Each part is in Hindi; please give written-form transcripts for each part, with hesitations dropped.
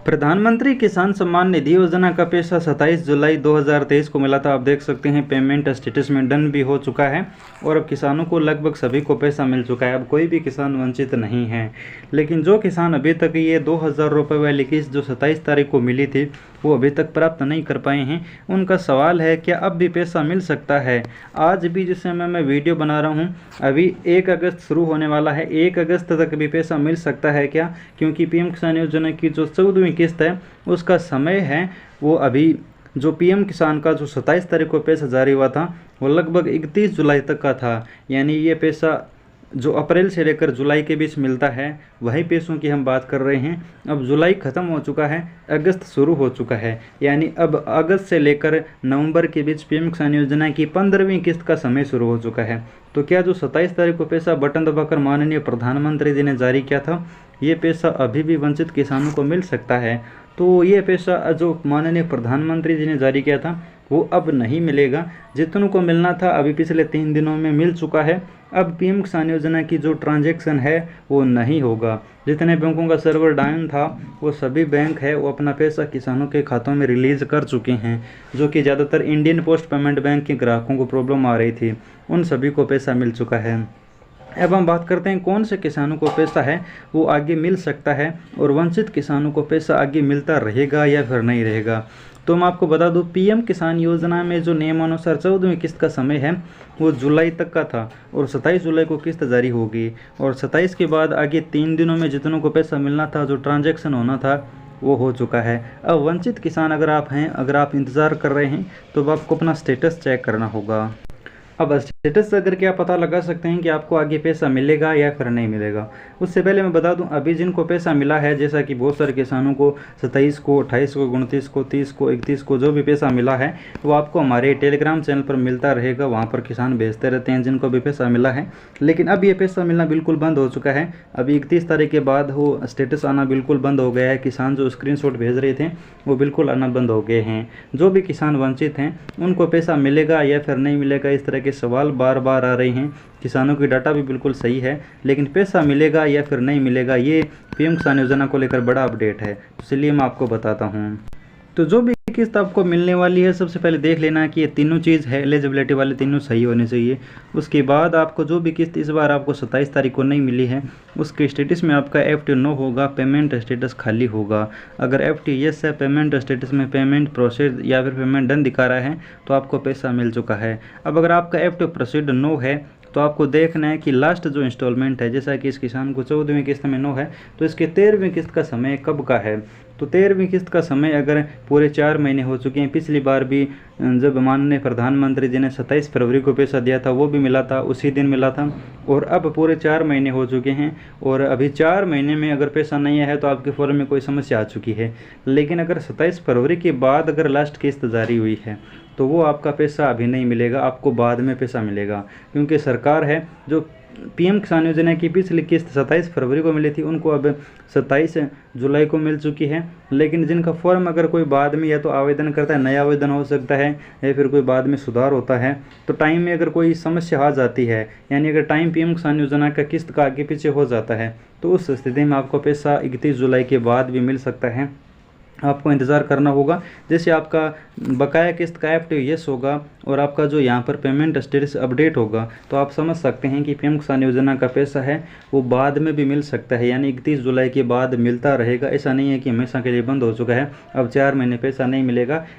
प्रधानमंत्री किसान सम्मान निधि योजना का पैसा 27 जुलाई 2023 को मिला था। आप देख सकते हैं पेमेंट स्टेटस में डन भी हो चुका है और अब किसानों को लगभग सभी को पैसा मिल चुका है। अब कोई भी किसान वंचित नहीं है। लेकिन जो किसान अभी तक ये 2000 रुपये वाली किस्त जो 27 तारीख को मिली थी वो अभी तक प्राप्त नहीं कर पाए हैं, उनका सवाल है क्या अब भी पैसा मिल सकता है। आज भी जिस समय मैं वीडियो बना रहा हूँ अभी 1 अगस्त शुरू होने वाला है, 1 अगस्त तक भी पैसा मिल सकता है क्या, क्योंकि पीएम किसान योजना की जो 14वीं किस्त है उसका समय है वो अभी जो पीएम किसान का जो 27 तारीख को पैसा जारी हुआ था वो लगभग 31 जुलाई तक का था। यानी ये पैसा जो अप्रैल से लेकर जुलाई के बीच मिलता है वही पैसों की हम बात कर रहे हैं। अब जुलाई ख़त्म हो चुका है, अगस्त शुरू हो चुका है, यानी अब अगस्त से लेकर नवंबर के बीच पीएम किसान योजना की 15वीं किस्त का समय शुरू हो चुका है। तो क्या जो 27 तारीख को पैसा बटन दबाकर माननीय प्रधानमंत्री जी ने जारी किया था ये पैसा अभी भी वंचित किसानों को मिल सकता है? तो ये पैसा जो माननीय प्रधानमंत्री जी ने जारी किया था वो अब नहीं मिलेगा। जितनों को मिलना था अभी पिछले 3 दिनों में मिल चुका है। अब पीएम किसान योजना की जो ट्रांजैक्शन है वो नहीं होगा। जितने बैंकों का सर्वर डाउन था वो सभी बैंक है वो अपना पैसा किसानों के खातों में रिलीज़ कर चुके हैं, जो कि ज़्यादातर इंडियन पोस्ट पेमेंट बैंक के ग्राहकों को प्रॉब्लम आ रही थी, उन सभी को पैसा मिल चुका है। अब हम बात करते हैं कौन से किसानों को पैसा है वो आगे मिल सकता है और वंचित किसानों को पैसा आगे मिलता रहेगा या फिर नहीं रहेगा। तो मैं आपको बता दूं पीएम किसान योजना में जो नियमानुसार 14वीं किस्त का समय है वो जुलाई तक का था और 27 जुलाई को किस्त जारी होगी और 27 के बाद आगे 3 दिनों में जितनों को पैसा मिलना था, जो ट्रांजैक्शन होना था वो हो चुका है। अब वंचित किसान अगर आप हैं, अगर आप इंतज़ार कर रहे हैं तो आपको अपना स्टेटस चेक करना होगा। अब स्टेटस करके आप पता लगा सकते हैं कि आपको आगे पैसा मिलेगा या फिर नहीं मिलेगा। उससे पहले मैं बता दूं अभी जिनको पैसा मिला है, जैसा कि बहुत सारे किसानों को 27 को, 28 को, 29 को, 30 को, 31 को जो भी पैसा मिला है वो आपको हमारे टेलीग्राम चैनल पर मिलता रहेगा। वहाँ पर किसान भेजते रहते हैं जिनको भी पैसा मिला है। लेकिन अब ये पैसा मिलना बिल्कुल बंद हो चुका है। अभी 31 तारीख के बाद वो स्टेटस आना बिल्कुल बंद हो गया है। किसान जो स्क्रीनशॉट भेज रहे थे वो बिल्कुल आना बंद हो गए हैं। जो भी किसान वंचित हैं उनको पैसा मिलेगा या फिर नहीं मिलेगा, इस तरह के सवाल बार बार आ रहे हैं। किसानों की डाटा भी बिल्कुल सही है, लेकिन पैसा मिलेगा या फिर नहीं मिलेगा ये पीएम किसान योजना को लेकर बड़ा अपडेट है, इसलिए मैं आपको बताता हूँ। तो जो भी किस्त आपको मिलने वाली है सबसे पहले देख लेना कि ये तीनों चीज़ है, एलिजिबिलिटी वाले तीनों सही होने चाहिए। उसके बाद आपको जो भी किस्त इस बार आपको 27 तारीख को नहीं मिली है उसके स्टेटस में आपका FT नो होगा, पेमेंट स्टेटस खाली होगा। अगर FT यस है, पेमेंट स्टेटस में पेमेंट प्रोसीड या फिर पेमेंट डन दिखा रहा है तो आपको पैसा मिल चुका है। अब अगर आपका FT प्रोसीड नो है तो आपको देखना है कि लास्ट जो इंस्टॉलमेंट है, जैसा कि इस किसान को 14वीं किस्त में नो है तो इसके 13वीं किस्त का समय कब का है। तो 13वीं किस्त का समय अगर पूरे 4 महीने हो चुके हैं, पिछली बार भी जब माननीय प्रधानमंत्री जी ने 27 फरवरी को पैसा दिया था वो भी मिला था, उसी दिन मिला था, और अब पूरे 4 महीने हो चुके हैं और अभी 4 महीने में अगर पैसा नहीं आया है तो आपके फॉर्म में कोई समस्या आ चुकी है। लेकिन अगर 27 फरवरी के बाद अगर लास्ट किस्त जारी हुई है तो वो आपका पैसा अभी नहीं मिलेगा, आपको बाद में पैसा मिलेगा, क्योंकि सरकार है जो पीएम किसान योजना की पिछली किस्त 27 फरवरी को मिली थी उनको अब 27 जुलाई को मिल चुकी है। लेकिन जिनका फॉर्म अगर कोई बाद में या तो आवेदन करता है, नया आवेदन हो सकता है या फिर कोई बाद में सुधार होता है, तो टाइम में अगर कोई समस्या आ जाती है, यानी अगर टाइम पीएम किसान योजना का किस्त का आगे पीछे हो जाता है तो उस स्थिति में आपको पैसा 31 जुलाई के बाद भी मिल सकता है। आपको इंतज़ार करना होगा। जैसे आपका बकाया किस्त का FT यस होगा और आपका जो यहाँ पर पेमेंट स्टेटस अपडेट होगा तो आप समझ सकते हैं कि पीएम किसान योजना का पैसा है वो बाद में भी मिल सकता है, यानी 31 जुलाई के बाद मिलता रहेगा। ऐसा नहीं है कि हमेशा के लिए बंद हो चुका है, अब 4 महीने पैसा नहीं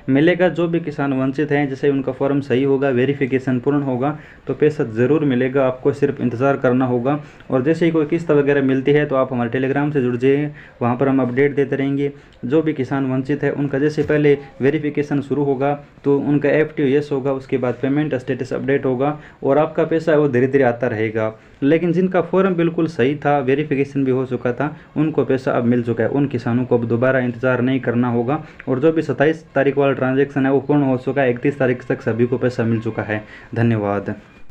मिलेगा। जो भी किसान वंचित हैं, जैसे उनका फॉर्म सही होगा, वेरिफिकेशन पूर्ण होगा तो पैसा ज़रूर मिलेगा, आपको सिर्फ इंतज़ार करना होगा। और जैसे ही कोई किस्त वगैरह मिलती है तो आप हमारे टेलीग्राम से जुड़ जाइए, वहाँ पर हम अपडेट देते रहेंगे। जो भी किसान वंचित है उनका जैसे पहले वेरिफिकेशन शुरू होगा तो उनका FT यस होगा, उसके बाद पेमेंट स्टेटस अपडेट होगा और आपका पैसा वो धीरे धीरे आता रहेगा। लेकिन जिनका फॉर्म बिल्कुल सही था, वेरिफिकेशन भी हो चुका था, उनको पैसा अब मिल चुका है। उन किसानों को अब दोबारा इंतज़ार नहीं करना होगा। और जो भी 27 तारीख वाला ट्रांजैक्शन है वो पूर्ण हो चुका है, 31 तारीख तक सभी को पैसा मिल चुका है। धन्यवाद।